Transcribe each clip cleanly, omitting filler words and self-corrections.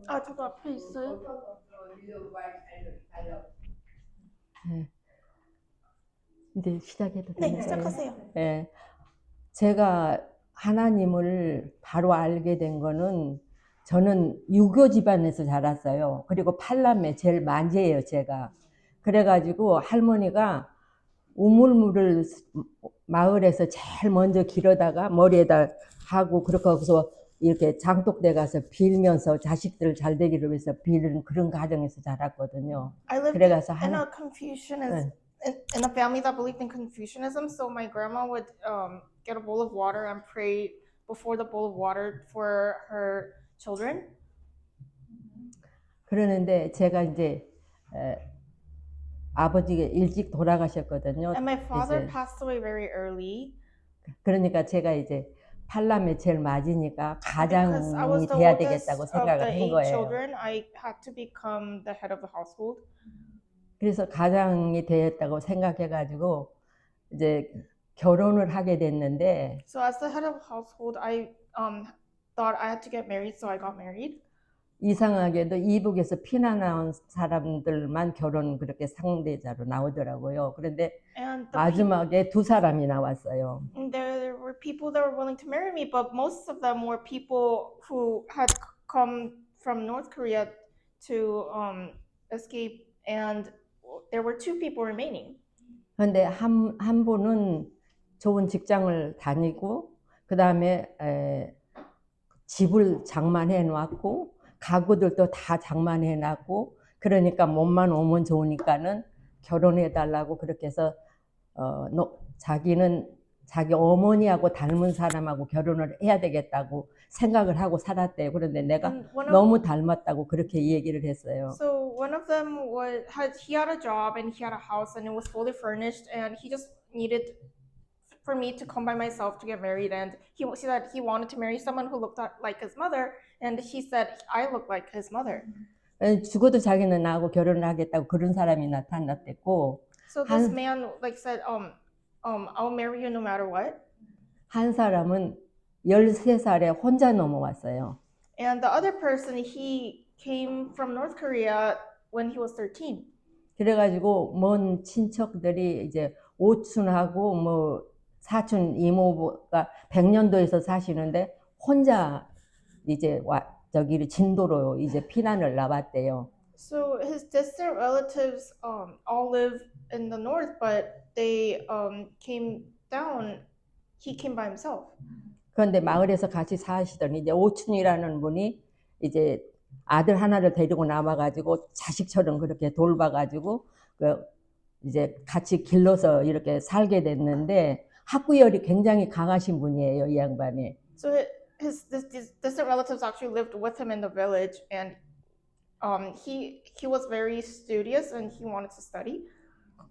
아, 저도 앞에 있어요. 네. 이제 시작해도 네, 되나요? 시작하세요. 예. 제가 하나님을 바로 알게 된 거는 저는 유교 집안에서 자랐어요. 그리고 팔남매 제일 만재예요, 제가. 그래가지고 할머니가 우물물을 마을에서 제일 먼저 길어다가 머리에다 하고 그렇게 거기서 이렇게 장독대 가서 빌면서 자식들 잘 되기를 위해서 빌는 그런 가정에서 자랐거든요. I lived 그래가서 in a Confucianism, in a family that believed in Confucianism. So my grandma would get a bowl of water and pray before the bowl of water for her children. 그러는데 제가 이제 아버지가 일찍 돌아가셨거든요. And my father 이제 passed away very early 그러니까 제가 이제 팔남매 제일 맞으니까 because I was 가장이 the 돼야 oldest 되겠다고 of 생각을 the 한 8 거예요. children. I had to become the head of the household. 그래서 가장이 되었다고 생각해가지고 이제 결혼을 하게 됐는데 So as the head of the household, I thought I had to get married, so I got married. 이상하게도 이북에서 피난온 사람들만 결혼 그렇게 상대자로 나오더라고요. 그런데 And 마지막에 두 사람이 나왔어요. there were people that were willing to marry me, but most of them were people who had come from North Korea to escape, and there were 2 people remaining. 그런데 한 분은 좋은 직장을 다니고 그 다음에 집을 장만해 놨고 가구들도 다 장만해 놨고 그러니까 몸만 오면 좋으니까는 결혼해 달라고 그렇게 해서 자기는 자기 어머니하고 닮은 사람하고 결혼을 해야 되겠다고 생각을 하고 살았대요. 그런데 내가 너무 닮았다고 그렇게 얘기를 했어요. So one of them he had a job and he had a house and it was fully furnished, and he just needed for me to come by myself to get married, and he said he wanted to marry someone who looked like his mother, and he said I look like his mother. 죽어도 자기는 나하고 결혼을 하겠다고 그런 사람이 나타났댔고 So this man said I'll marry you no matter what. 한 사람은 13살에 혼자 넘어왔어요. And the other person, he came from North Korea when he was 13. 그래가지고 먼 친척들이 이제 오촌하고 뭐 사촌 이모가 백년도에서 사시는데 혼자 이제 저기 진도로 이제 피난을 나왔대요. So his distant relatives all live in the north, but they came down. He came by himself. 그런데 마을에서 같이 사시더니 이제 오촌이라는 분이 이제 아들 하나를 데리고 나와가지고 자식처럼 그렇게 돌봐가지고 이제 같이 길러서 이렇게 살게 됐는데 학구열이 굉장히 강하신 분이에요, 이 양반이. So his distant relatives actually lived with him in the village, and he was very studious and he wanted to study.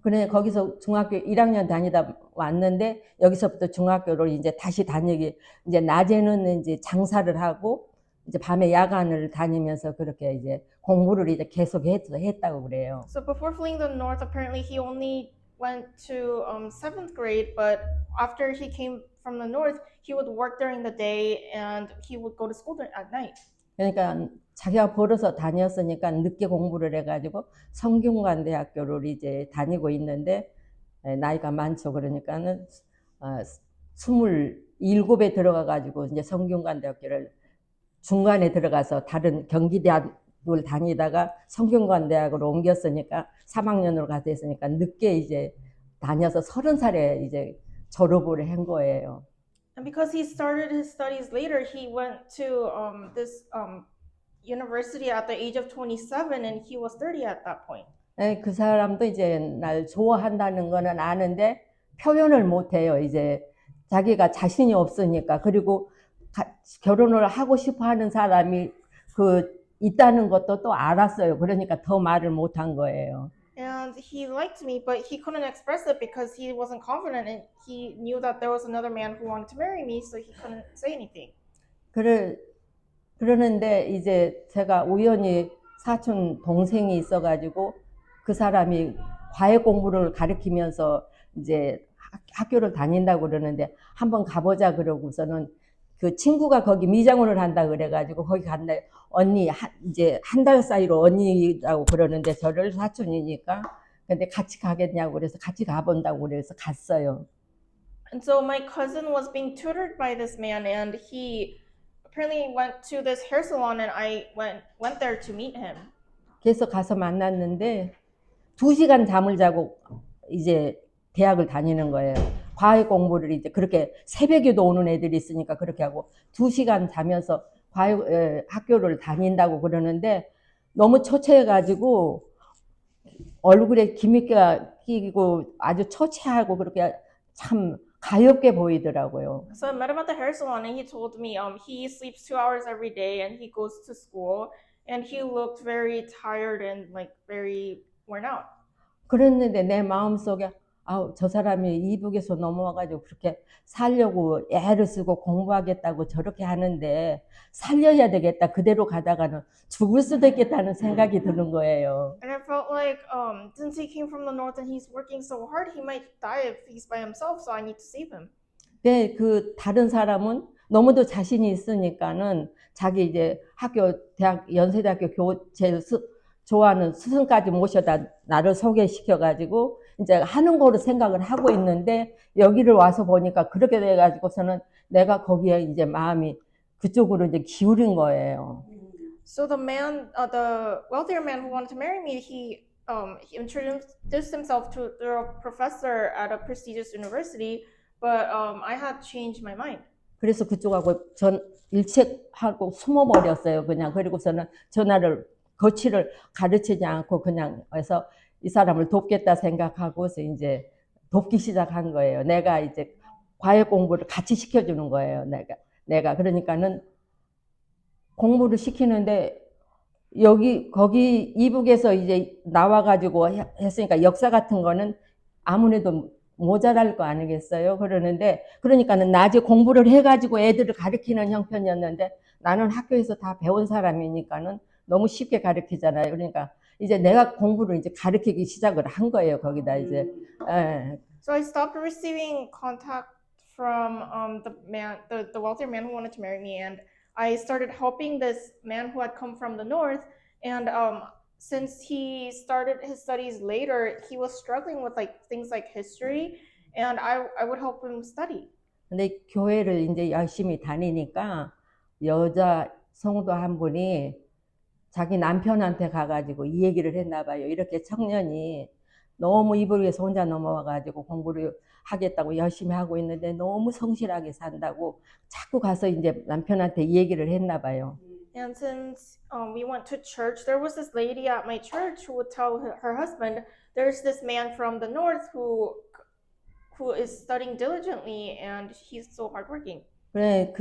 그래 거기서 중학교 1학년 다니다 왔는데 여기서부터 중학교를 이제 다시 다니기 이제 낮에는 이제 장사를 하고 이제 밤에 야간을 다니면서 그렇게 이제 공부를 이제 계속 했다고 그래요. So before fleeing the north, apparently he only went to 7th grade, but after he came from the north, he would work during the day and he would go to school at night. 그러니까 자기가 벌어서 다녔으니까 늦게 공부를 해가지고 성균관 대학교를 이제 다니고 있는데 나이가 많죠. 그러니까는 27에 들어가가지고 이제 성균관 대학교를 중간에 들어가서 다른 경기대학을 다니다가 성균관 대학으로 옮겼으니까 3학년으로 가서 했으니까 늦게 이제 다녀서 30살에 이제 졸업을 한 거예요. And because he started his studies later, he went to this university at the age of 27, and he was 30 at that point. 그 사람도 이제 날 좋아한다는 거는 아는데 표현을 못 해요. 이제 자기가 자신이 없으니까. 그리고 결혼을 하고 싶어 하는 사람이 있다는 것도 또 알았어요. 그러니까 더 말을 못 한 거예요. And he liked me, but he couldn't express it because he wasn't confident, and he knew that there was another man who wanted to marry me, so he couldn't say anything. 그러는데 이제 제가 우연히 사촌 동생이 있어가지고 그 사람이 과외 공부를 가르치면서 이제 학교를 다닌다고 그러는데 한번 가보자 그러고서는 그 친구가 거기 미장원을 한다 그래가지고 거기 간다. 언니 이제 한 달 사이로 언니라고 그러는데 저를 사촌이니까 근데 같이 가겠냐고 그래서 같이 가본다고 그래서 갔어요. And so my cousin was being tutored by this man, and he apparently went to this hair salon, and I went there to meet him. 그래서 가서 만났는데 2시간 잠을 자고 이제 대학을 다니는 거예요. 과외 공부를 이제 그렇게 새벽에도 오는 애들이 있으니까 그렇게 하고 2시간 자면서 학교를 다닌다고 그러는데 너무 처체해가지고 얼굴에 기미가 끼고 아주 처체하고 그렇게 참 가엾게 보이더라고요. So I met him at the hair salon, and he told me he sleeps 2 hours every day, and he goes to school, and he looked very tired and like very worn out. 그랬는데 내 마음속에 아우 저 사람이 이북에서 넘어와가지고 그렇게 살려고 애를 쓰고 공부하겠다고 저렇게 하는데 살려야 되겠다. 그대로 가다가는 죽을 수도 있겠다는 생각이 드는 거예요. And I felt like since he came from the north and he's working so hard, he might die if he's by himself, so I need to save him. 근데 그 다른 사람은 너무도 자신이 있으니까는 자기 이제 대학 연세대학교 교재 좋아하는 스승까지 모셔다 나를 소개시켜가지고 이제 하는 거로 생각을 하고 있는데 여기를 와서 보니까 그렇게 돼가지고서는 내가 거기에 이제 마음이 그쪽으로 이제 기울인 거예요. So the wealthier man who wanted to marry me, he introduced himself to a professor at a prestigious university, but I had changed my mind. 그래서 그쪽하고 전 일책하고 숨어버렸어요. 그냥 그리고서는 전화를 거치를 가르치지 않고 그냥 해서 이 사람을 돕겠다 생각하고서 이제 돕기 시작한 거예요. 내가 이제 과외 공부를 같이 시켜주는 거예요. 내가 그러니까는 공부를 시키는데 거기 이북에서 이제 나와가지고 했으니까 역사 같은 거는 아무래도 모자랄 거 아니겠어요? 그러니까는 낮에 공부를 해가지고 애들을 가르치는 형편이었는데 나는 학교에서 다 배운 사람이니까는 너무 쉽게 가르치잖아요. 그러니까 이제 내가 공부를 이제 가르치기 시작을 한 거예요. 거기다 이제. So I stopped receiving contact from the wealthier man who wanted to marry me, and I started helping this man who had come from the north. And since he started his studies later, he was struggling with like things like history, and I would help him study. 근데 교회를 이제 열심히 다니니까 여자 성도 한 분이 자기 남편한테 가가지고 이 얘기를 했나 봐요. 이렇게 청년이 너무 이북에서 혼자 넘어와가지고 공부를 하겠다고 열심히 하고 있는데 너무 성실하게 산다고 자꾸 가서 이제 남편한테 이 얘기를 했나 봐요. And since we went to church, there was this lady at my church who would tell her husband, "There's this man from the north who is studying diligently, and he's so hardworking." 그래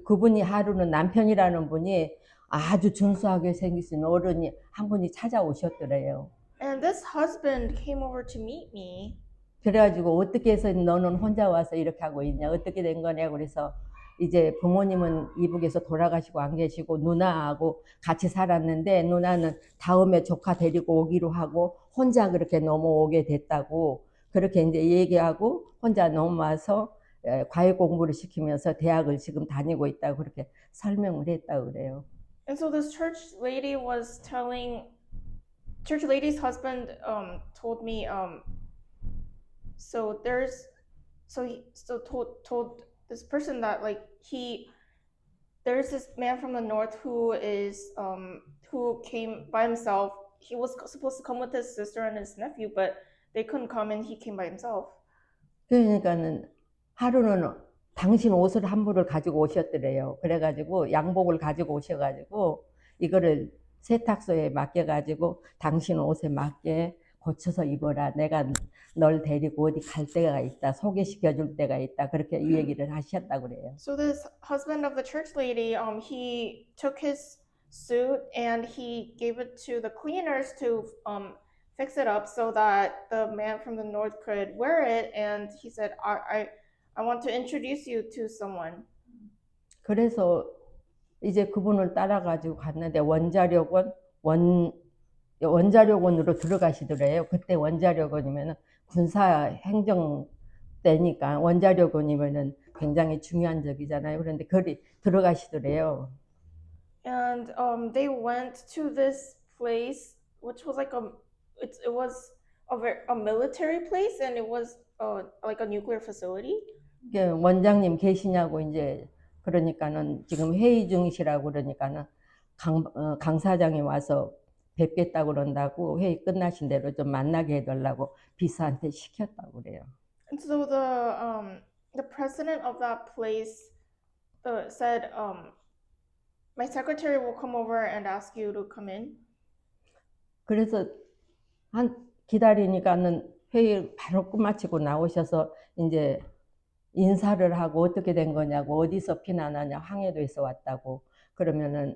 그분이 하루는 남편이라는 분이 아주 준수하게 생기신 어른이 한 분이 찾아오셨더래요. And this husband came over to meet me. 그래가지고 어떻게 해서 너는 혼자 와서 이렇게 하고 있냐 어떻게 된 거냐 그래서 이제 부모님은 이북에서 돌아가시고 안 계시고 누나하고 같이 살았는데 누나는 다음에 조카 데리고 오기로 하고 혼자 그렇게 넘어오게 됐다고 그렇게 이제 얘기하고 혼자 넘어와서 과외 공부를 시키면서 대학을 지금 다니고 있다고 그렇게 설명을 했다고 그래요. And so this church lady's husband told me told this person that like there's this man from the north who came by himself. He was supposed to come with his sister and his nephew, but they couldn't come, and he came by himself. 그러니까는 하루는 당신 옷을 한 벌을 가지고 오셨더래요. 그래가지고 양복을 가지고 오셔가지고 이거를 세탁소에 맡겨가지고 당신 옷에 맞게 고쳐서 입어라. 내가 널 데리고 어디 갈 데가 있다. 소개시켜 줄 데가 있다. 그렇게 이 얘기를 하셨다고 그래요. So this husband of the church lady, he took his suit and he gave it to the cleaners to fix it up so that the man from the north could wear it. And he said, I want to introduce you to someone. 그래서 이제 그분을 따라가지고 갔는데 원자력원으로 들어가시더래요. 그때 원자력원이면은 군사 행정 때니까 원자력원이면은 굉장히 중요한 적이잖아요. 그런데 거기 들어가시더래요. And they went to this place, which was like it was a military place, and it was like a nuclear facility. 원장님 계시냐고 이제 그러니까는 지금 회의 중이시라고 그러니까는 강 사장이 와서 뵙겠다고 그런다고 회의 끝나신 대로 좀 만나게 해달라고 비서한테 시켰다고 그래요. And so the president of that place said, my secretary will come over and ask you to come in. 그래서 한 기다리니까는 회의 바로 끝마치고 나오셔서 이제 인사를 하고 어떻게 된 거냐고 어디서 피난하냐 황해도에서 왔다고 그러면은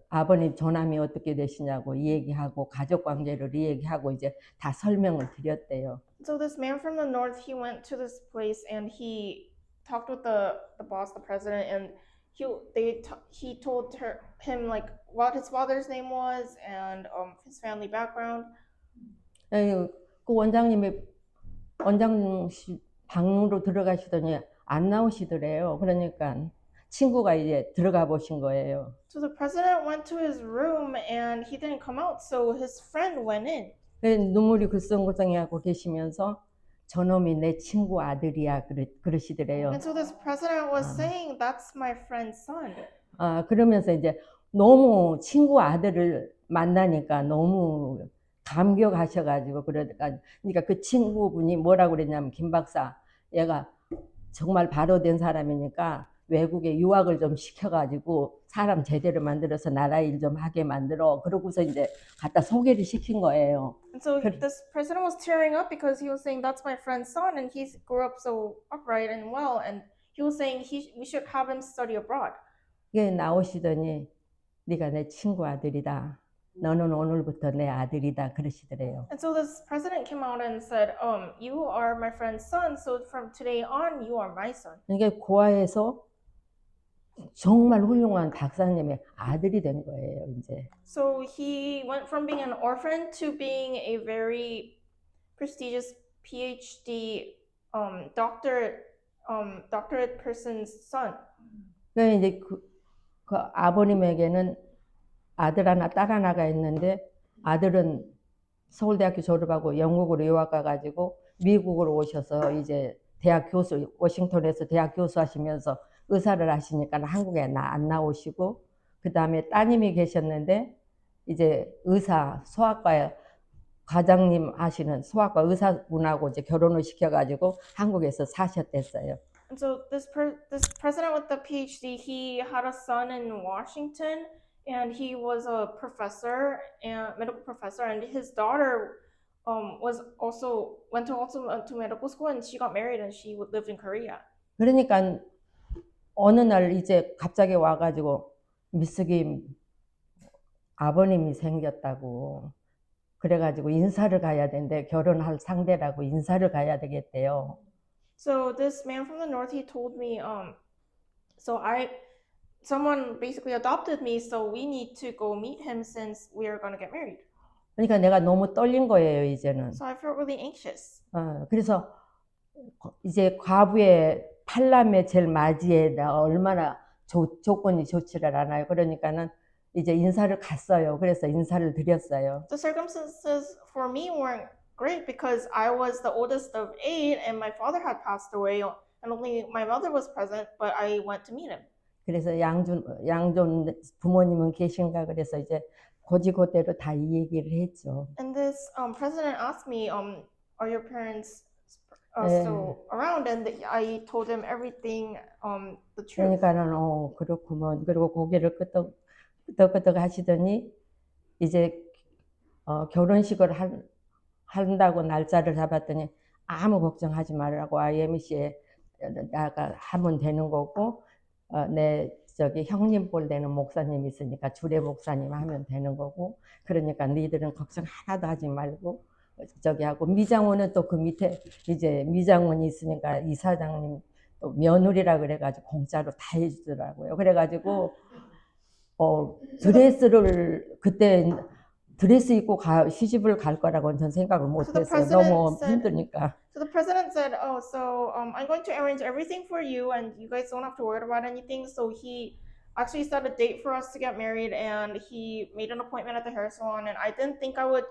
아버님 조남이 어떻게 되시냐고 이 얘기하고 가족 관계를 이 얘기하고 이제 다 설명을 드렸대요. So this man from the north, he went to this place and he talked with the boss, the president, and he told him like what his father's name was and his family background. 그 원장님이 원장 방으로 들어가시더니 안 나오시더래요. 그러니까 친구가 이제 들어가 보신 거예요. So the president went to his room and he didn't come out, so his friend went in. 눈물이 글썽글썽하고 계시면서 저놈이 내 친구 아들이야 그러시더래요. And so this president was saying, "That's my friend's son." 그러면서 이제 너무 친구 아들을 만나니까 너무 감격하셔가지고 그러니까 그 친구분이 뭐라고 그랬냐면 김 박사 얘가 정말 바로 된 사람이니까 외국에 유학을 좀 시켜가지고 사람 제대로 만들어서 나라 일 좀 하게 만들어 그러고서 이제 갖다 소개를 시킨 거예요. And so this president was tearing up because he was saying, "That's my friend's son, and he grew up so upright and well." And he was saying we should have him study abroad. 이게 나오시더니 네가 내 친구 아들이다. 너는 오늘부터 내 아들이다 그러시더래요. And so this president came out and said, "You are my friend's son, so from today on, you are my son." 이게 고아에서 정말 훌륭한 박사님의 아들이 된 거예요, 이제. So he went from being an orphan to being a very prestigious PhD doctorate person's son. 그러니까 이제 그 아버님에게는 아들 하나, 딸 하나가 있는데 아들은 서울대학교 졸업하고 영국으로 유학 가가지고 미국으로 오셔서 이제 대학 교수, 워싱턴에서 대학 교수 하시면서 의사를 하시니까 한국에 안 나오시고 그 다음에 따님이 계셨는데 이제 의사, 소아과 과장님 하시는 소아과 의사분하고 이제 결혼을 시켜가지고 한국에서 사셨댔어요. And so this president with the PhD, he had a son in Washington, and he was a professor, medical professor, and his daughter went to medical school, and she got married, and she lived in Korea. 그러니까 어느 날 이제 갑자기 와가지고 미숙이 아버님이 생겼다고 그래가지고 인사를 가야 되는데 결혼할 상대라고 인사를 가야 되겠대요. So this man from the north, he told me, someone basically adopted me, so we need to go meet him since we are gonna get married. 그러니까 내가 너무 떨린 거예요, 이제는. So I felt really anxious. 그래서 이제 과부의 팔남의 제일 맞이에 내가 얼마나 조건이 좋지를 않아요. 그러니까는 이제 인사를 갔어요. 그래서 인사를 드렸어요. The circumstances for me weren't great because I was the oldest of 8 and my father had passed away and only my mother was present, but I went to meet him. 그래서 양존 부모님은 계신가 그래서 이제 고지고대로 다 이 얘기를 했죠. And this president asked me, are your parents still around? And I told him everything, the truth. 그러니까는 그렇구먼. 그리고 고개를 끄덕끄덕 하시더니 이제 결혼식을 한다고 날짜를 잡았더니 아무 걱정하지 말라고 IMC에 나가 하면 되는 거고 내 형님뻘 되는 목사님 있으니까 주례 목사님 하면 되는 거고 그러니까 너희들은 걱정 하나도 하지 말고 하고 미장원은 또 그 밑에 이제 미장원이 있으니까 이사장님 또 며느리라 그래가지고 공짜로 다 해주더라고요. 그래가지고 드레스를 그때 드레스 입고 시집을 갈 거라고는 전 생각을 So the 못했어요. president 너무 said, 힘드니까. So the president said, "Oh, so I'm going to arrange everything for you, and you guys don't have to worry about anything." So he actually set a date for us to get married, and he made an appointment at the hair salon. And I didn't think I would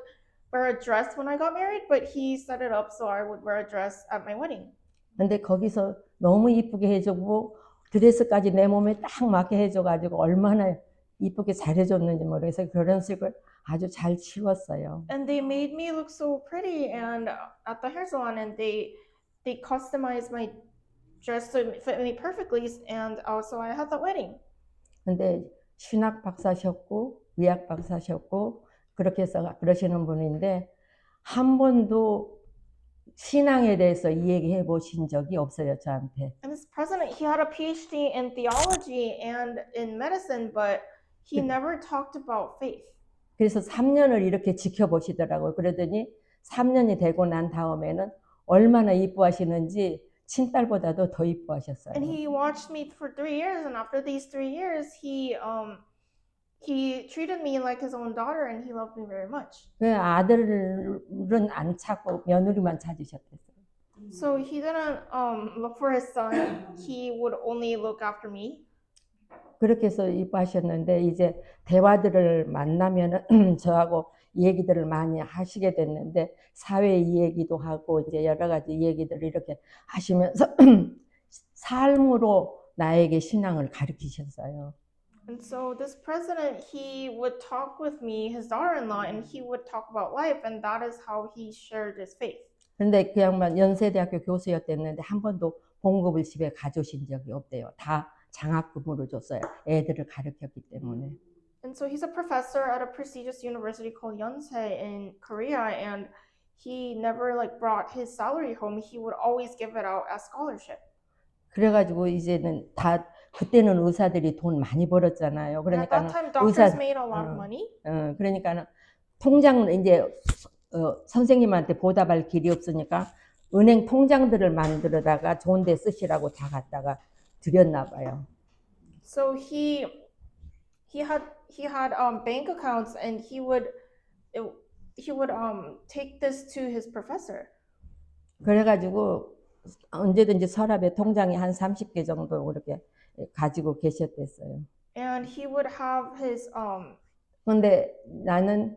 wear a dress when I got married, but he set it up so I would wear a dress at my wedding. 근데 거기서 너무 이쁘게 해주고 드레스까지 내 몸에 딱 맞게 해줘가지고 얼마나 이쁘게 잘해줬는지 모르겠어요. 결혼식을 아주 잘 치렀어요. And they made me look so pretty, and at the hair salon, and they customized my dress to fit me perfectly, and also I had the wedding. 근데 신학 박사셨고 의학 박사셨고 그렇게 해서 그러시는 분인데 한 번도 신앙에 대해서 이야기해 보신 적이 없어요, 저한테. And this president, he had a PhD in theology and in medicine, but he never talked about faith. 그래서 3년을 이렇게 지켜보시더라고요. 그러더니 3년이 되고 난 다음에는 얼마나 이뻐하시는지 친딸보다도 더 이뻐하셨어요. And he watched me for 3 years, and after these 3 years, he treated me like his own daughter, and he loved me very much. 그 아들은 안 찾고 며느리만 찾으셨댔어요. So he didn't look for his son. He would only look after me. 그렇게 해서 이뻐하셨는데 이제 대화들을 만나면은 저하고 얘기들을 많이 하시게 됐는데 사회 얘기도 하고 이제 여러 가지 얘기들을 이렇게 하시면서 삶으로 나에게 신앙을 가르치셨어요. And so this president, he would talk with me, his daughter-in-law, and he would talk about life, and that is how he shared his faith. 근데 그 양반 연세대학교 교수였댔는데 한 번도 봉급을 집에 가져오신 적이 없대요. 다 장학금으로 줬어요. 애들을 가르쳤기 때문에. And so he's a professor at a prestigious university called Yonsei in Korea, and he never like brought his salary home. He would always give it out as scholarship. 그래가지고 이제는 다 그때는 의사들이 돈 많이 벌었잖아요. And at 그러니까 that time, doctors made a lot of money. 그러니까는 통장 이제 선생님한테 보답할 길이 없으니까 은행 통장들을 만들어다가 좋은 데 쓰시라고 다 갖다가 드렸나 봐요. So he had bank accounts, and he would take this to his professor. 그래가지고 언제든지 서랍에 통장이 한 30개 정도 그렇게 가지고 계셨댔어요. And he would have his 근데 나는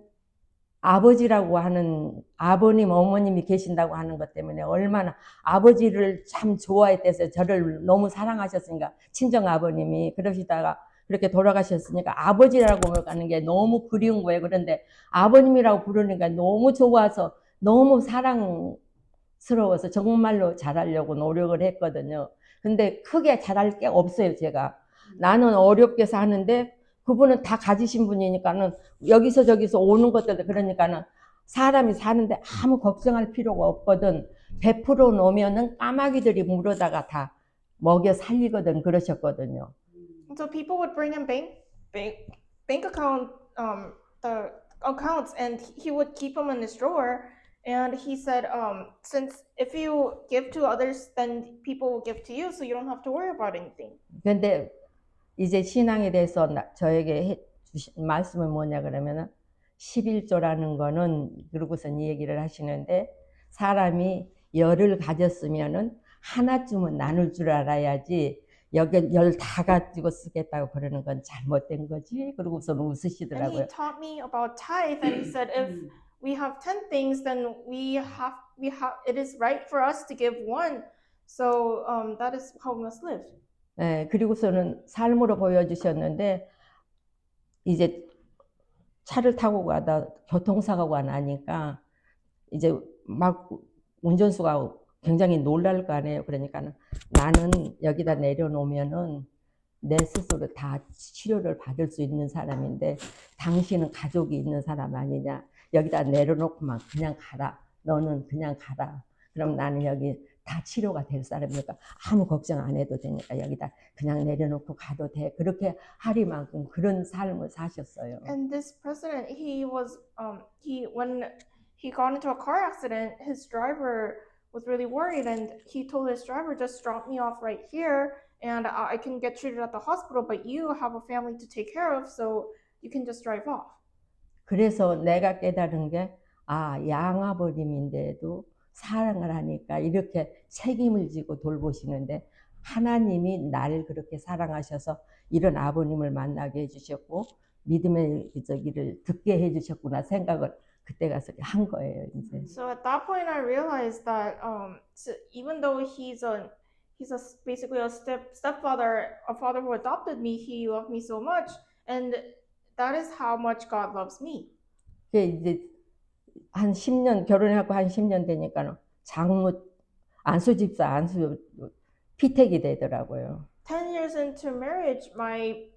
아버지라고 하는 아버님, 어머님이 계신다고 하는 것 때문에 얼마나 아버지를 참 좋아했댔어요. 저를 너무 사랑하셨으니까 친정 아버님이 그러시다가 그렇게 돌아가셨으니까 아버지라고 하는 게 너무 그리운 거예요. 그런데 아버님이라고 부르니까 너무 좋아서 너무 사랑스러워서 정말로 잘하려고 노력을 했거든요. 근데 크게 잘할 게 없어요, 제가. 나는 어렵게 사는데 그분은 다 가지신 분이니까는 여기서 저기서 오는 것들 그러니까는 사람이 사는데 아무 걱정할 필요가 없거든. 100% 놓으면은 까마귀들이 물어다가 다 먹여 살리거든 그러셨거든요. So people would bring him bank account the accounts, and he would keep them in his drawer. And he said, since if you give to others, then people will give to you, so you don't have to worry about anything. 근데 이제 신앙에 대해서 저에게 주신 말씀은 뭐냐 그러면은 11조라는 거는 그러고서 이 얘기를 하시는데 사람이 열을 가졌으면은 하나쯤은 나눌 줄 알아야지 여기 열 다 가지고 쓰겠다고 그러는 건 잘못된 거지. 그러고서 And he 웃으시더라고요. taught me about tithe, and he said, if we have 10 things, then it is right for us to give one. So that is how we must live. 예, 그리고서는 삶으로 보여주셨는데 이제 차를 타고 가다 교통사고가 나니까 이제 막 운전수가 굉장히 놀랄 거 아니에요. 그러니까 나는 여기다 내려놓으면은 내 스스로 다 치료를 받을 수 있는 사람인데 당신은 가족이 있는 사람 아니냐. 여기다 내려놓고만 그냥 가라. 너는 그냥 가라. 그럼 나는 여기 다 치료가 될 사람이니까 아무 걱정 안 해도 되니까 여기다 그냥 내려놓고 가도 돼. 그렇게 하리만큼 그런 삶을 사셨어요. And this president, when he got into a car accident, his driver was really worried, and he told his driver, just drop me off right here, and I can get treated at the hospital, but you have a family to take care of, so you can just drive off. 그래서 내가 깨달은 게, 아, 양아버님인데도 사랑을 하니까 이렇게 책임을 지고 돌보시는데, 하나님이 날 그렇게 사랑하셔서 이런 아버님을 만나게 해주셨고, 믿음의 저기를 듣게 해주셨구나 생각을 그때 가서 한 거예요, 이제. So at that point, I realized that even though basically a stepfather, a father who adopted me, he loved me so much, and that is how much God loves me. 그게 이제 한 10년, 결혼해갖고 한 10년 되니까 장모, 안수 피택이 되더라고요. 10 years into marriage, my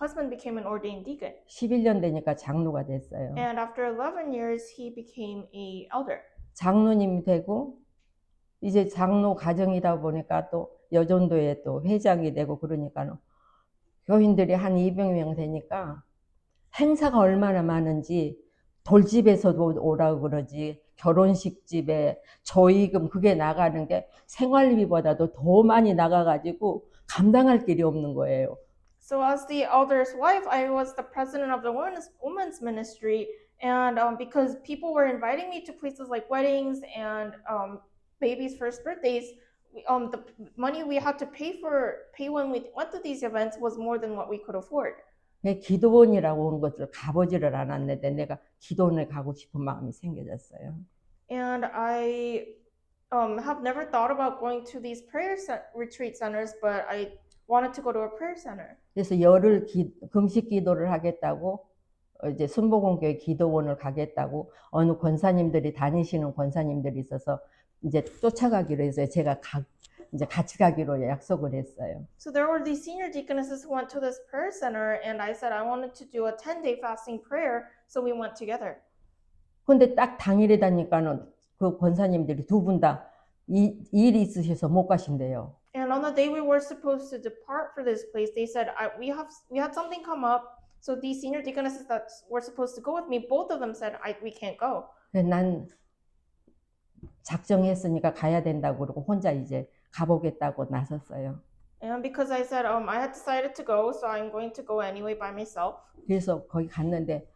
husband became an ordained deacon, 11년 되니까 장로가 됐어요. and after 11 years, he became a elder. 장로님이 되고, 이제 장로 가정이다 보니까 또 여전도에 또 회장이 되고 그러니까 교인들이 한 200명 되니까 행사가 얼마나 많은지 돌집에서도 오라고 그러지, 결혼식 집에 조의금 그게 나가는 게 생활비보다도 더 많이 나가가지고 감당할 길이 없는 거예요. So as the elder's wife, I was the president of the women's ministry, and because people were inviting me to places like weddings and babies' first birthdays, the money we had to pay when we went to these events was more than what we could afford. 기도원이라고 온 것을 가보지를 않았는데 내가 기도원을 가고 싶은 마음이 생겨졌어요. And I have never thought about going to these retreat centers, but I wanted to go to a prayer center. 그래서 열흘 금식 기도를 하겠다고 이제 순복음교회 기도원을 가겠다고 어느 권사님들이 다니시는 권사님들이 있어서 이제 쫓아가기로 했어요. 제가 이제 같이 가기로 약속을 했어요. So there were these senior deaconesses who went to this prayer center, and I said I wanted to do a 10-day fasting prayer, so we went together. 근데 딱 당일에 다니까는 그 권사님들이 두 분 다 일이 있으셔서 못 가신대요. And on the day we were supposed to depart for this place, they said we had something come up. So these senior deaconesses that were supposed to go with me, both of them said we can't go. 난 작정했으니까 가야 된다고 그러고 혼자 이제 가보겠다고 나섰어요. And because I said I had decided to go, so I'm going to go anyway by myself. 그래서 거기 갔는데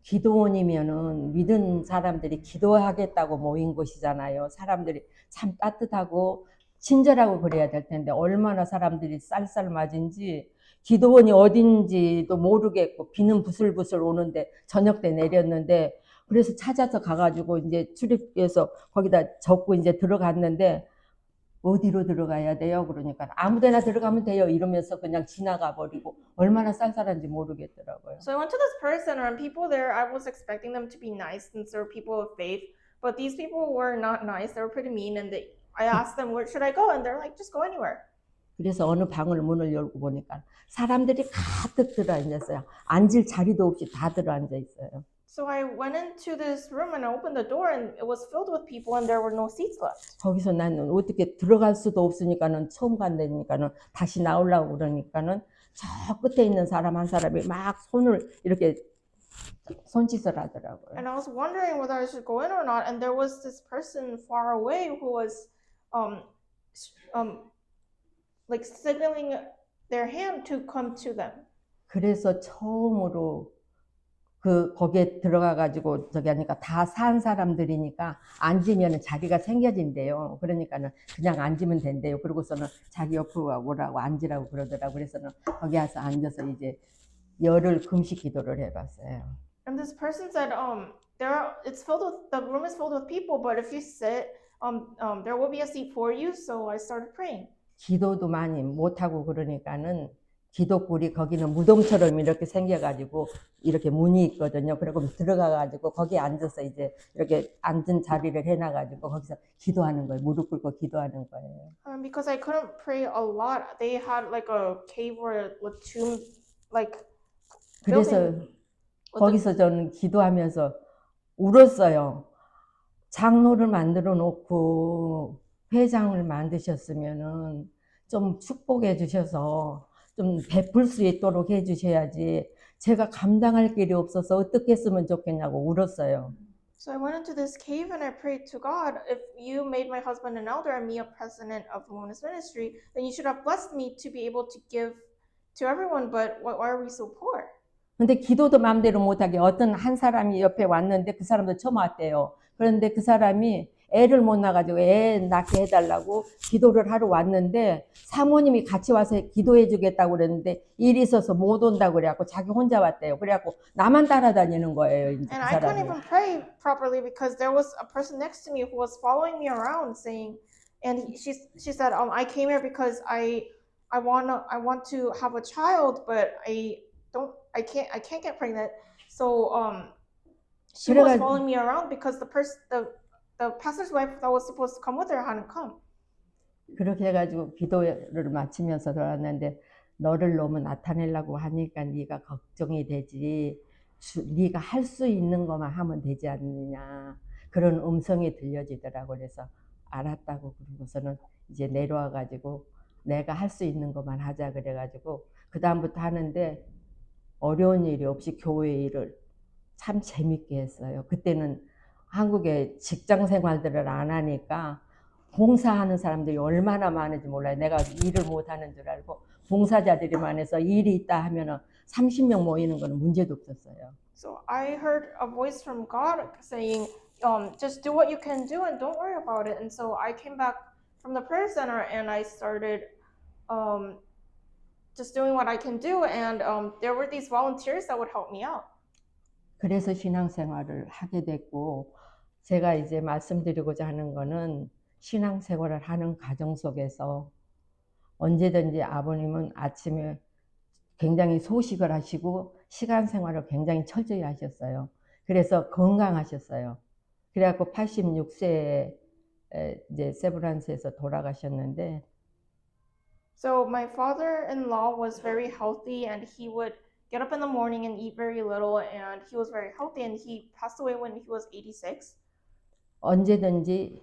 기도원이면은 믿은 사람들이 기도하겠다고 모인 곳이잖아요. 사람들이 참 따뜻하고 친절하고 그래야 될 텐데 얼마나 사람들이 쌀쌀맞은지 기도원이 어딘지도 모르겠고 비는 부슬부슬 오는데 저녁 때 내렸는데 그래서 찾아서 가가지고 이제 출입해서 거기다 적고 이제 들어갔는데 어디로 들어가야 돼요? 그러니까 아무데나 들어가면 돼요 이러면서 그냥 지나가 버리고 얼마나 쌀쌀한지 모르겠더라고요. So I went to this prayer center, and people there, I was expecting them to be nice since they're people of faith, but these people were not nice. They were pretty mean, and I asked them where should I go, and they're like, just go anywhere. 그래서 어느 방을 문을 열고 보니까 사람들이 가득 들어앉았어요. 앉을 자리도 없이 다 들어앉아 있어요. So I went into this room and I opened the door, and it was filled with people, and there were no seats left. 거기서 나는 어떻게 들어갈 수도 없으니까는 처음 간다니까는 다시 나오려고 그러니까는 저 끝에 있는 사람 한 사람이 막 손을 이렇게 손짓을 하더라고요. And I was wondering whether I should go in or not, and there was this person far away who was like signaling their hand to come to them. 그래서 처음으로 거기에 들어가가지고 저기 하니까 다 산 사람들이니까 앉으면 자리가 생겨진대요. 그러니까는 그냥 앉으면 된대요. 그러고서는 자기 옆으로 오라고 앉으라고 그러더라고. 그래서는 거기 와서 앉아서 이제 열흘 금식 기도를 해봤어요. And this person said, the room is filled with people, but if you sit, there will be a seat for you. So I started praying. 기도도 많이 못하고 그러니까는 기도굴이 거기는 무덤처럼 이렇게 생겨가지고 이렇게 문이 있거든요. 그리고 들어가가지고 거기에 앉아서 이제 이렇게 앉은 자리를 해놔가지고 거기서 기도하는 거예요. 무릎 꿇고 기도하는 거예요. Because I couldn't pray a lot, they had like a cave or a tomb, like. 그래서 거기서 저는 기도하면서 울었어요. 장로를 만들어 놓고 회장을 만드셨으면은 좀 축복해 주셔서 좀 베풀 수 있도록 해 주셔야지 제가 감당할 길이 없어서 어떻게 했으면 좋겠냐고 울었어요. So I went into this cave and I prayed to God, if you made my husband an elder and me a president of the women's ministry, then you should have blessed me to be able to give to everyone, but why are we so poor? 근데 기도도 마음대로 못하게 어떤 한 사람이 옆에 왔는데 그 사람도 처음 왔대요. 그런데 그 사람이 애를 못 낳아가지고 애 낳게 해달라고 기도를 하러 왔는데 사모님이 같이 와서 기도해 주겠다고 그랬는데 일이 있어서 못 온다고 그래갖고 자기 혼자 왔대요. 그래갖고 나만 따라다니는 거예요. 이제 And 그 I couldn't 사람이. even pray properly because there was a person next to me who was following me around saying, and she said, I came here because I want to have a child, but I can't get pregnant. So she was 그래가 following me around because the pastor's wife that was supposed to come with her hadn't come. 그렇게 해가지고 기도를 마치면서 돌아왔는데 너를 너무 나타내려고 하니까 네가 걱정이 되지. 네가 할 수 있는 것만 하면 되지 않느냐. 그런 음성이 들려지더라고. 그래서 알았다고 그러고서는 이제 내려와가지고 내가 할 수 있는 것만 하자 그래가지고 그 다음부터 하는데 어려운 일이 없이 교회 일을 참 재밌게 했어요. 그때는 한국에 직장 생활들을 안 하니까 봉사하는 사람들이 얼마나 많은지 몰라요. 내가 일을 못하는 줄 알고 봉사자들이 많아서 일이 있다 하면은 30명 모이는 거는 문제도 없었어요. So I heard a voice from God saying, just do what you can do and don't worry about it. And so I came back from the prayer center and I started just doing what I can do. And there were these volunteers that would help me out. 그래서 신앙생활을 하게 됐고 제가 이제 말씀드리고자 하는 거는 신앙생활을 하는 과정 속에서 언제든지 아버님은 아침에 굉장히 소식을 하시고 시간 생활을 굉장히 철저히 하셨어요. 그래서 건강하셨어요. 그래갖고 86세에 이제 세브란스에서 돌아가셨는데 So my father-in-law was very healthy and he would get up in the morning and eat very little and he was very healthy and he passed away when he was 86. 언제든지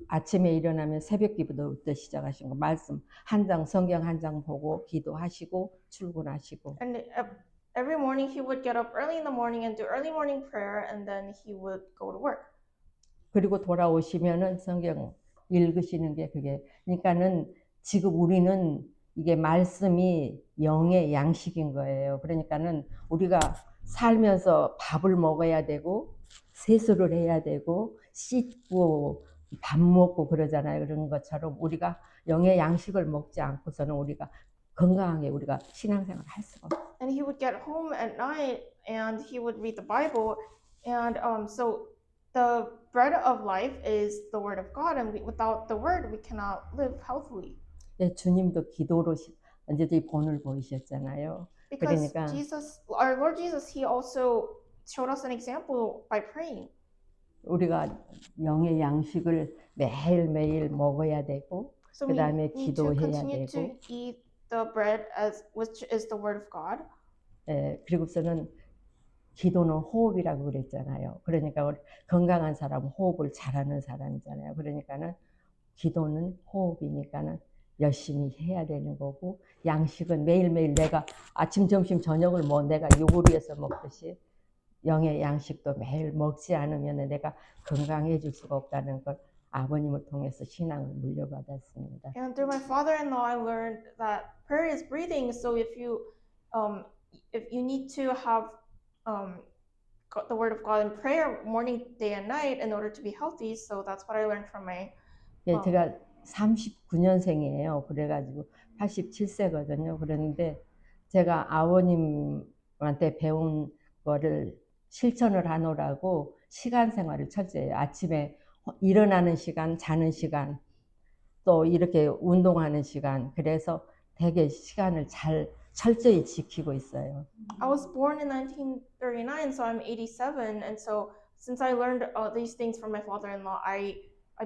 아침에 일어나면 새벽 기도부터 시작하신 거 말씀 한 장 성경 한 장 보고 기도하시고 출근하시고 And every morning he would get up early in the morning and do early morning prayer and then he would go to work. 그리고 돌아오시면은 성경 읽으시는 게 그게 그러니까는 지금 우리는 이게 말씀이 영의 양식인 거예요. 그러니까는 우리가 살면서 밥을 먹어야 되고 세수를 해야 되고 씻고 밥 먹고 그러잖아요. 그런 것처럼 우리가 영의 양식을 먹지 않고서는 우리가 건강하게 우리가 신앙생활을 할 수가 없어요. And he would get home at night and he would read the Bible. And so the bread of life is the word of God. And without the word, we cannot live healthily. 네, 주님도 기도로 언제든지 본을 보이셨잖아요. Because 그러니까 our Lord Jesus, he also showed us an example by praying. 우리가 영의 양식을 매일매일 먹어야 되고 So we 그다음에 need to 기도해야 continue to 되고 eat the bread which is the word of God. 그리고서는 기도는 호흡이라고 그랬잖아요. 그러니까 건강한 사람은 호흡을 잘하는 사람이잖아요. 그러니까는 기도는 호흡이니까는 열심히 해야 되는 거고 양식은 매일매일 내가 아침, 점심, 저녁을 뭐 내가 요구르해서 먹듯이 영의 양식도 매일 먹지 않으면 내가 건강해질 수가 없다는 걸 아버님을 통해서 신앙을 물려받았습니다. And through my father-in-law, I learned that prayer is breathing. So if you need to have the word of God in prayer morning, day, and night in order to be healthy. So that's what I learned from my. 예, 제가 39년생이에요. 그래가지고 87세거든요. 그런데 제가 아버님한테 배운 거를 실천을 하노라고 시간 생활을 철저히 해요. 아침에 일어나는 시간, 자는 시간, 또 이렇게 운동하는 시간. 그래서 되게 시간을 잘 철저히 지키고 있어요. I was born in 1939, so I'm 87, and so since I learned these things from my father-in-law, I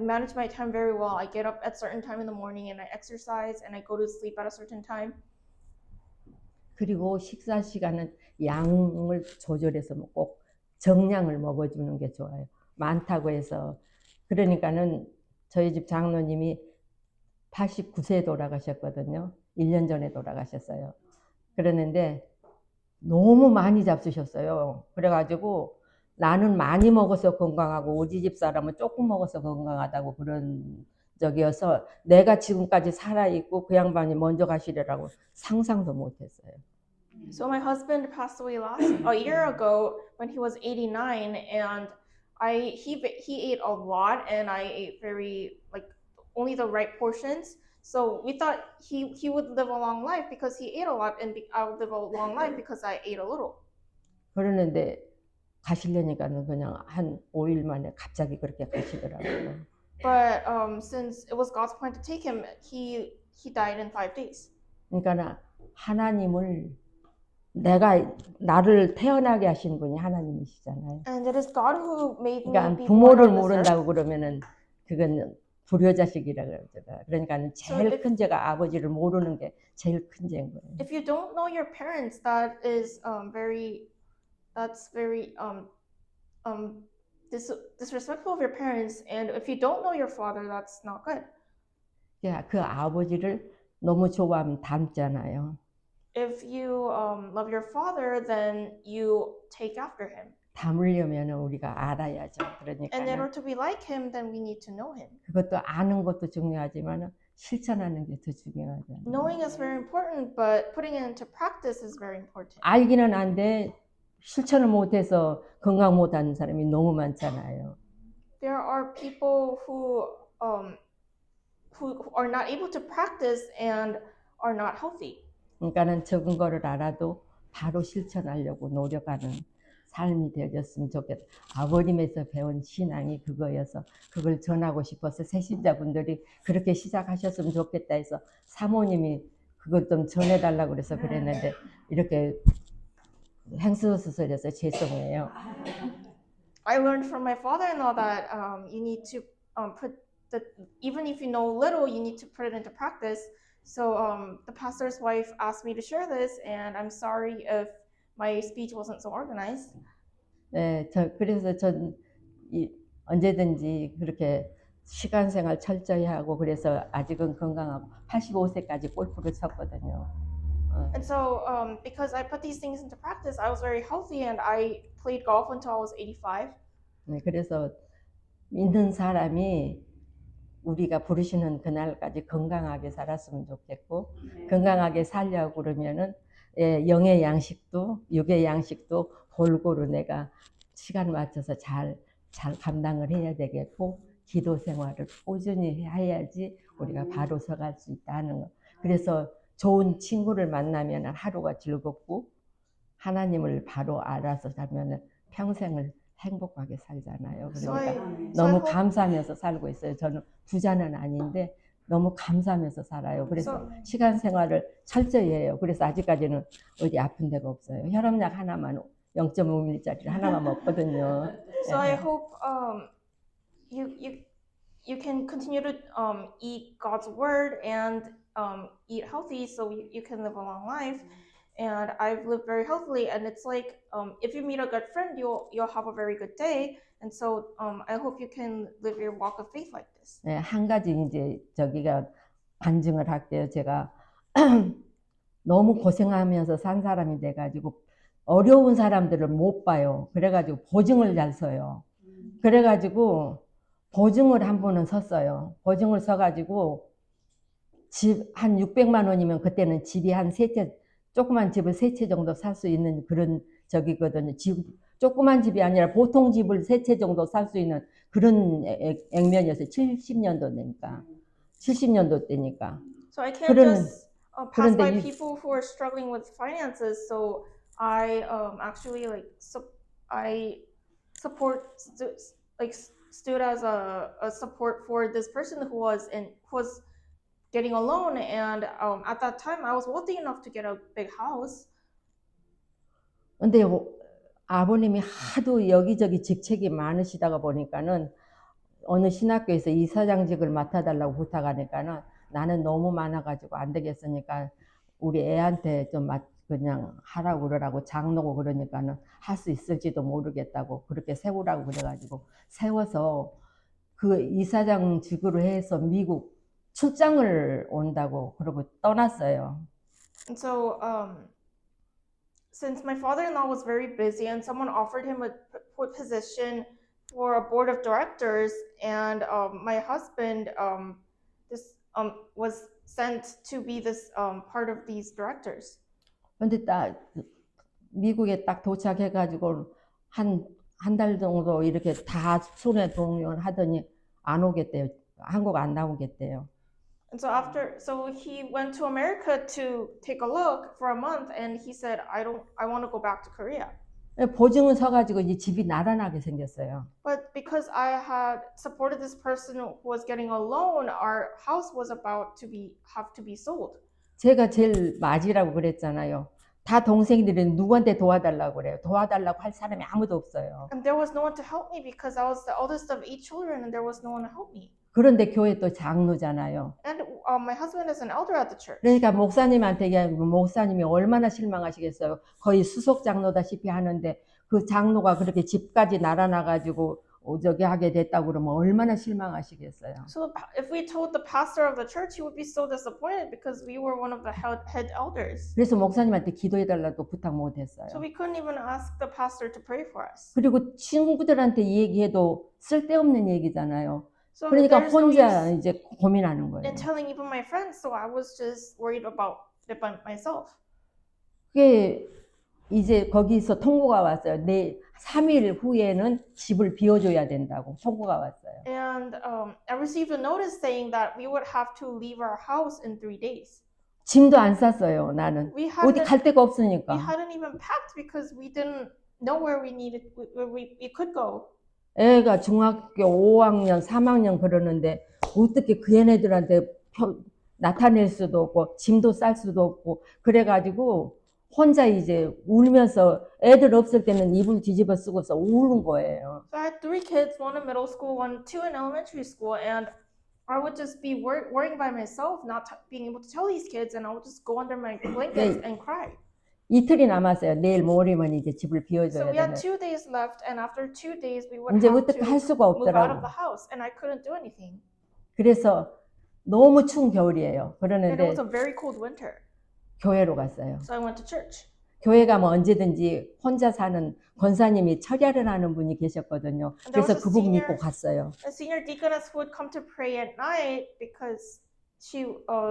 manage my time very well. I get up at a certain time in the morning and I exercise and I go to sleep at a certain time. 그리고 식사 시간은 양을 조절해서 꼭 정량을 먹어주는 게 좋아요. 많다고 해서 그러니까는 저희 집 장로님이 89세에 돌아가셨거든요. 1년 전에 돌아가셨어요. 그러는데 너무 많이 잡수셨어요. 그래가지고 나는 많이 먹어서 건강하고 우리 집 사람은 조금 먹어서 건강하다고 그런 적이어서 내가 지금까지 살아있고 그 양반이 먼저 가시려라고 상상도 못했어요. So my husband passed away a year ago when he was 89, and he ate a lot, and I ate very like only the right portions. So we thought he would live a long life because he ate a lot, and I would live a long life because I ate a little. 그러는데 가시려니까는 그냥 한 5일 만에 갑자기 그렇게 가시더라고요. But since it was God's plan to take him, he died in 5 days. 그러니까 하나님을 나를 태어나게 하신 분이 하나님이시잖아요. And it is God who made me 그러니까 be born 부모를 on this earth. 모른다고 그러면은 그건 불효자식이라 그러잖아요. 그러니까 제일 큰 죄가 아버지를 모르는 게 제일 큰 죄인 거예요. If you don't know your parents, that's very disrespectful of your parents. And if you don't know your father, that's not good. 그 아버지를 너무 좋아하면 닮잖아요. If you love your father, then you take after him. 닮으려면 우리가 알아야죠. And in 그러니까 order to be like him, then we need to know him. 그것도 아는 것도 중요하지만 실천하는 게 더 중요하잖아요. Knowing is very important, but putting it into practice is very important. 알기는 안돼 실천을 못해서 건강 못하는 사람이 너무 많잖아요. There are people who are not able to practice and are not healthy. 그러니까는 적은 거를 알아도 바로 실천하려고 노력하는 삶이 되어졌으면 좋겠다. 아버님에서 배운 신앙이 그거여서 그걸 전하고 싶어서 새신자분들이 그렇게 시작하셨으면 좋겠다 해서 사모님이 그걸 좀 전해달라고 그래서 그랬는데 이렇게 행수수설해서 죄송해요. I learned from my father-in-law that you need to even if you know little, you need to put it into practice. So the pastor's wife asked me to share this, and I'm sorry if my speech wasn't so organized. 네, 그래서 전 언제든지 그렇게 시간 생활 철저히 하고 그래서 아직은 건강하고 85세까지 골프를 쳤거든요. And so because I put these things into practice, I was very healthy, and I played golf until I was 85. 네, 그래서 믿는 사람이 우리가 부르시는 그날까지 건강하게 살았으면 좋겠고 건강하게 살려고 그러면은 영의 양식도 육의 양식도 골고루 내가 시간 맞춰서 잘 감당을 해야 되겠고 기도 생활을 꾸준히 해야지 우리가 바로 서갈 수 있다는 거. 그래서 좋은 친구를 만나면 하루가 즐겁고 하나님을 바로 알아서 살면 평생을 행복하게 살잖아요. 그러니까 너무 감사하면서 살고 있어요. 저는 부자는 아닌데 너무 감사하면서 살아요. 그래서 시간 생활을 철저히 해요. 그래서 아직까지는 어디 아픈 데가 없어요. 혈압약 하나만 0.5ml짜리 하나만 먹거든요. So I hope you can continue to eat God's word and eat healthy, so you can live a long life. And I've lived very healthily, and it's like if you meet a good friend, you'll have a very good day. And so I hope you can live your walk of faith like this. 네, 한 가지 이제 저기가 반증을 할게요. 제가 너무 고생하면서 산 사람이 돼가지고 어려운 사람들을 못 봐요. 그래가지고 보증을 잘 서요. 그래가지고 보증을 한 번은 섰어요. 보증을 서가지고 집 한 600만 원이면 그때는 집이 한 3채 조그만 집을 3채 정도 살 수 있는 그런 저기거든요. 조그만 집이 아니라 보통 집을 3채 정도 살 수 있는 그런 액면이었어요. 70년도 때니까. So I can't just pass by people who are struggling with finances. So I actually I support stood as a support for this person who was getting a loan, and at that time I was wealthy enough to get a big house. 근데 아버님이 하도 여기저기 직책이 많으시다가 보니까는 어느 신학교에서 이사장직을 맡아달라고 부탁하니까는 나는 너무 많아가지고 안 되겠으니까 우리 애한테 좀 그냥 하라고 그러라고 장로고 그러니까는 할 수 있을지도 모르겠다고 그렇게 세우라고 그래가지고 세워서 그 이사장직으로 해서 미국 출장을 온다고 그러고 떠났어요. And so since my father-in-law was very busy and someone offered him a position for a board of directors, and my husband was sent to be this part of these directors. 근데 딱 미국에 딱 도착해가지고 한 달 정도 이렇게 다 손에 동요를 하더니 안 오겠대요. 한국 안 나오겠대요. And so he went to America to take a look for a month, and he said, I want to go back to Korea. 보증은 서가지고 이제 집이 날아나게 생겼어요. But because I had supported this person who was getting a loan, our house was about to have to be sold. 제가 제일 맞이라고 그랬잖아요. 다 동생들이 누구한테 도와달라고 그래요. 도와달라고 할 사람이 아무도 없어요. And there was no one to help me because I was the eldest of 8 children, and there was no one to help me. 그런데 교회 또 장로잖아요. And my husband is an elder at the church. 그러니까 목사님한테 얘기하면 목사님이 얼마나 실망하시겠어요. 거의 수석 장로다시피 하는데 그 장로가 그렇게 집까지 날아나가지고 저기 하게 됐다고 그러면 얼마나 실망하시겠어요. So if we told the pastor of the church, he would be so disappointed because we were one of the head elders. 그래서 목사님한테 기도해달라고 부탁 못했어요. So we couldn't even ask the pastor to pray for us. 그리고 친구들한테 얘기해도 쓸데없는 얘기잖아요. So 그러니까 there's no 혼자 use 이제 고민하는 거예요. in telling even my friends, so I was just worried about it by myself. 그게 이제 거기서 통보가 왔어요. 3일 후에는 집을 비워줘야 된다고 통보가 왔어요. And I received a notice saying that we would have to leave our house in 3 days. 짐도 안 쌌어요. 나는 We 어디 hadn't, 갈 데가 we 없으니까. hadn't even packed because we didn't know where we could go. 애가 중학교 5학년, 3학년 그러는데 어떻게 그 애네들한테 나타낼 수도 없고 짐도 쌀 수도 없고 그래가지고 혼자 이제 울면서 애들 없을 때는 이불 뒤집어 쓰고서 우는 거예요. So I had 3 kids, one in middle school, two in elementary school, and I would just be worrying by myself, not being able to tell these kids, and I would just go under my blankets and cry. 이틀이 남았어요. 내일 모레면 이제 집을 So 비워줘야 we had 되는데 2 days left, and after 2 days we would 이제 have 어떻게 to 할 수가 move out of 없더라고. the house, and I couldn't do anything. 그래서 너무 추운 겨울이에요. And it 그러는데 was a very cold winter. 교회로 갔어요. So I went to church. 교회 가면 언제든지 혼자 사는 권사님이 철야를 하는 분이 계셨거든요. 그래서 그분 믿고 갔어요. A senior deaconess would come to pray at night because she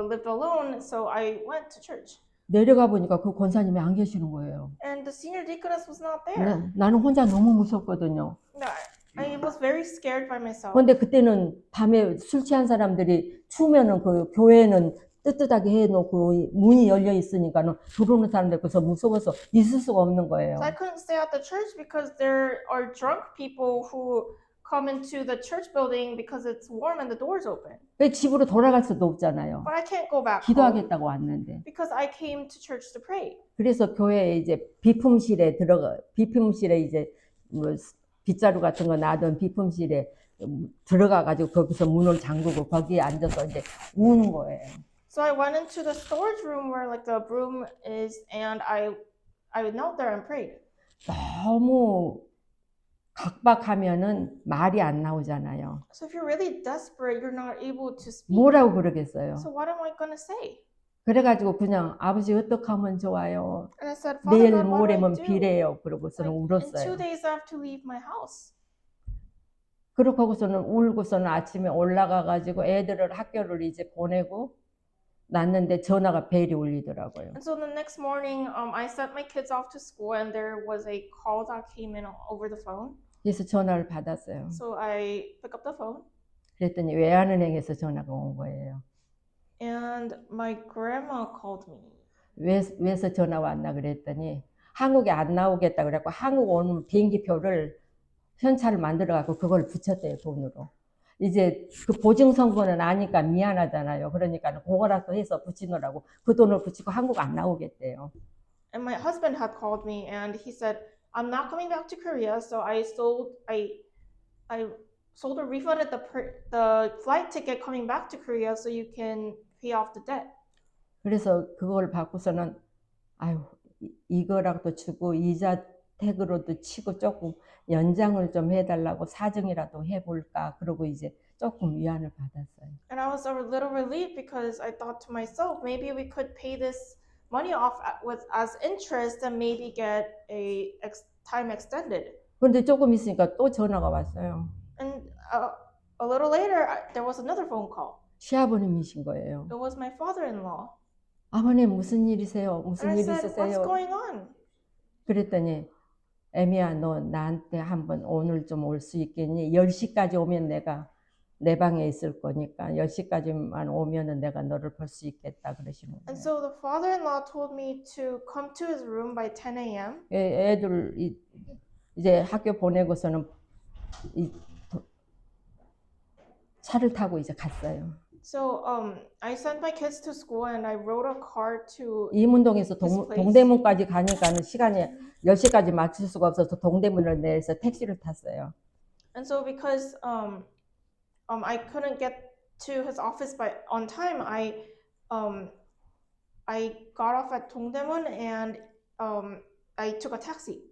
lived alone. So I went to church. 내려가 보니까 그 권사님이 안 계시는 거예요. And the senior deaconess was not there. 나는 혼자 너무 무섭거든요. No, I was very scared by myself. 근데 그때는 밤에 술 취한 사람들이 추우면은 그 교회는 뜨뜻하게 해놓고 문이 열려 있으니까는 들어오는 사람들 그래서 무서워서 있을 수가 없는 거예요. So I couldn't stay at the church because there are drunk people who come into the church building because it's warm and the door's open. 왜 집으로 돌아갈 수도 없잖아요. But I can't go back home 기도하겠다고 왔는데. because I came to church to pray. 그래서 교회에 이제 비품실에 이제 뭐 빗자루 같은 거 놔둔 비품실에 들어가가지고 거기서 문을 잠그고 거기에 앉아서 이제 우는 거예요. So I went into the storage room where like the broom is, and I knelt there and prayed. 너무 각박하면은 말이 안 나오잖아요. So if you're really desperate, you're not able to speak. 뭐라고 그러겠어요. So what am I gonna say? 그래가지고 그냥 아버지 어떻게 하면 좋아요. And I said, Father 내일 God, what do I 모레면 do? 비래요. 그러고서는 In 2 울었어요. days I have to leave my house. 그러고서는 울고서는 아침에 올라가가지고 애들을 학교를 이제 보내고 났는데 전화가 벨이 울리더라고요. And so the next morning, I sent my kids off to school, and there was a call that came in over the phone. 그래서 전화를 받았어요. So I pick up the phone, 그랬더니 외환은행에서 전화가 온 거예요. and my grandma called me. 왜서 전화 왔나 그랬더니 한국에 안 나오겠다 그래갖고 한국 오는 비행기표를 현찰을 만들어갖고 그걸 붙였대요, 돈으로. 이제 그 보증선거는 아니까 미안하잖아요. 그러니까 그거라도 해서 붙이느라고 그 돈을 붙이고 한국 안 나오겠대요. And my husband had called me, and he said, "I'm not coming back to Korea." So I sold or refunded the flight ticket coming back to Korea, so you can pay off the debt. 그래서 그걸 받고서는 아유 이거라도 주고 이자 택으로도 치고 조금 연장을 좀 해달라고 사정이라도 해볼까 그러고 이제 조금 위안을 받았어요. And I was a little relieved because I thought to myself, maybe we could pay this money off as interest and maybe get a time extended. 그런데 조금 있으니까 또 전화가 왔어요. And a little later, there was another phone call. 시아버님이신 거예요. It was my father-in-law. 아버님 무슨 일이세요? 무슨 And I 일 said, what's 있으세요? going on? 그랬더니 에미야 너 나한테 한번 오늘 좀 올 수 있겠니? 10시까지 오면 내가 내 방에 있을 거니까 10시까지만 오면은 내가 너를 볼 수 있겠다 그러시는 And 거예요. so the father-in-law told me to come to his room by 10 a.m. 애들 이제 학교 보내고서는 차를 타고 이제 갔어요. So I sent my kids to school and I rode a car to 이문동에서 This place. 동대문까지 가니까는 시간이 10시까지 맞출 수가 없어서 동대문을 내서 택시를 탔어요. and so because I couldn't get to his office on time, I got off at Dongdaemun and I took a taxi.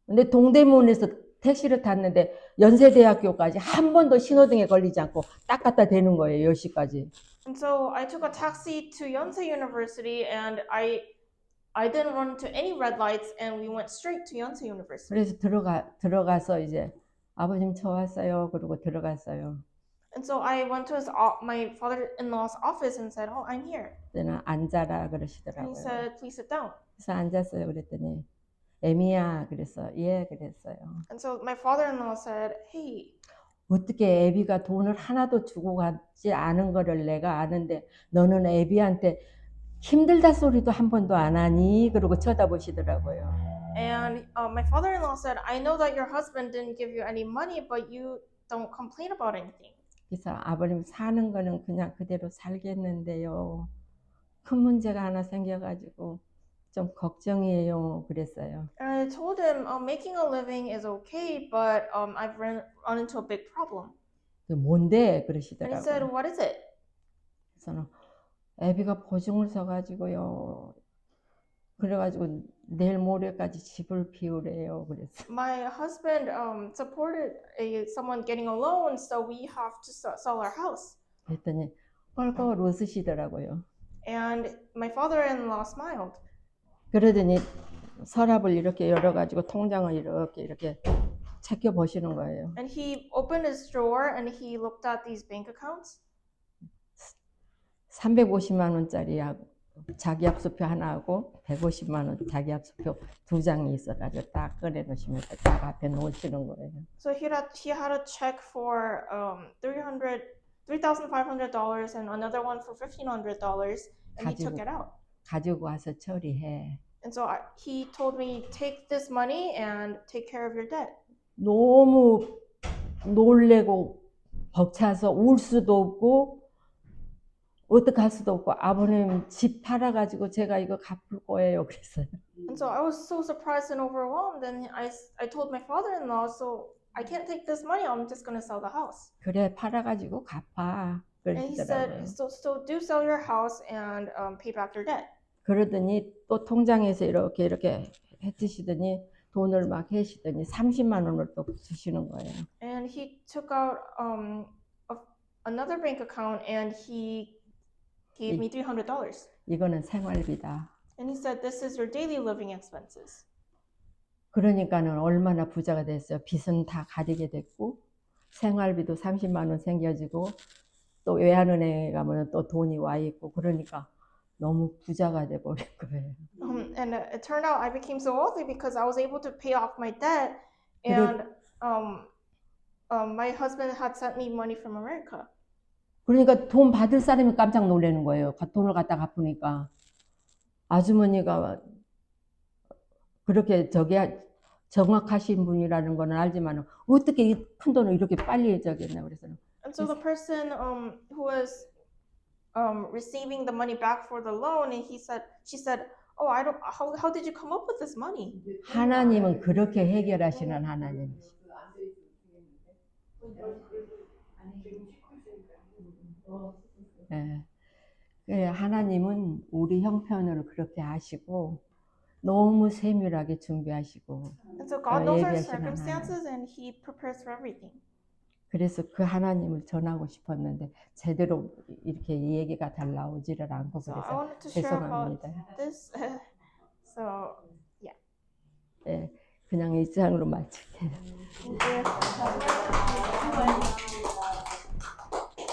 근데 동대문에서 택시를 탔는데 연세대학교까지 한 번도 신호등에 걸리지 않고 딱 갖다 대는 거예요. 10시까지. And so I took a taxi to Yonsei University and I didn't run into any red lights and we went straight to Yonsei University. 그래서 들어가서 이제 아버님 저 왔어요. 그러고 들어갔어요. And so I went to my father-in-law's office and said, "Oh, I'm here." 그때는 앉아라 And he 그러시더라고요. said, "Please sit down." 그래서 앉았어요. 그랬더니 에미야 그랬어. 예 그랬어요. And so my father-in-law said, "Hey, 어떻게 애비가 돈을 하나도 주고 가지 않은 거를 내가 아는데 너는 애비한테 힘들다 소리도 한 번도 안 하니? 그러고 쳐다보시더라고요. and my father-in-law said, I know that your husband didn't give you any money, but you don't complain about anything." 그래서 아버님 사는 거는 그냥 그대로 살겠는데요. 큰 문제가 하나 생겨가지고 좀 걱정이에요. 그랬어요. And I told him, making a living is okay, but I've run into a big problem. 뭔데? And he said, 그러시더라고요. "What is it?" 그래서 애비가 보증을 서가지고요. 그래가지고 내일 모레까지 집을 비우래요. 그랬어요. My husband supported someone getting a loan, so we have to sell our house. 그랬더니 뻘뻘 웃으시더라고요. And my father-in-law smiled. 그러더니 서랍을 이렇게 열어가지고 통장을 이렇게 챙겨 보시는 거예요. And he opened his drawer and he looked at these bank accounts. 350만 원짜리 자기압수표 하나하고 150만 원 자기압수표 2장이 있어가지고 딱 꺼내 놓으시면서 딱 앞에 놓으시는 거예요. So he had a check for $3,500 and another one for $1,500, and he took it out. 가지고 와서 처리해. And so he told me, take this money and take care of your debt. 너무 놀래고 벅차서 울 수도 없고 어떡할 수도 없고 아버님 집 팔아가지고 제가 이거 갚을 거예요. 그랬어요. And so I was so surprised and overwhelmed, and I told my father-in-law, so I can't take this money, I'm just going to sell the house. 그래 팔아가지고 갚아. And he said, 그러시더라고요. so do sell your house and pay back your debt. 그러더니 또 통장에서 이렇게 해주시더니 돈을 막 해시더니 30만 원을 또 주시는 거예요. And he took out another bank account and he gave me $300. 이거는 생활비다. And he said, this is your daily living expenses. 그러니까는 얼마나 부자가 됐어요. 빚은 다 가리게 됐고 생활비도 30만 원 생겨지고 또 외환은행에 가면 또 돈이 와 있고 그러니까 너무 부자가 돼 버린 거예요. And it turned out I became so wealthy because I was able to pay off my debt, and my husband had sent me money from America. 그러니까 돈 받을 사람이 깜짝 놀라는 거예요. 돈을 갖다 갚으니까 아주머니가 그렇게 정확하신 분이라는 거는 알지만 어떻게 이 큰 돈을 이렇게 빨리 저기했나 그래서. And so the person who was receiving the money back for the loan, and she said, "Oh, I don't. How did you come up with this money?" 하나님은 그렇게 해결하시는 하나님이시. 네. 하나님은 우리 형편으로 그렇게 하시고 너무 세밀하게 준비하시고. And so God knows our circumstances, and He prepares for everything. 그래서 그 하나님을 전하고 싶었는데 제대로 이렇게 얘기가 잘 나오지를 않고 So I 그래서 wanted to share about 죄송합니다. this. So yeah. 네, 그냥 이상으로 마칠게요. Thank you.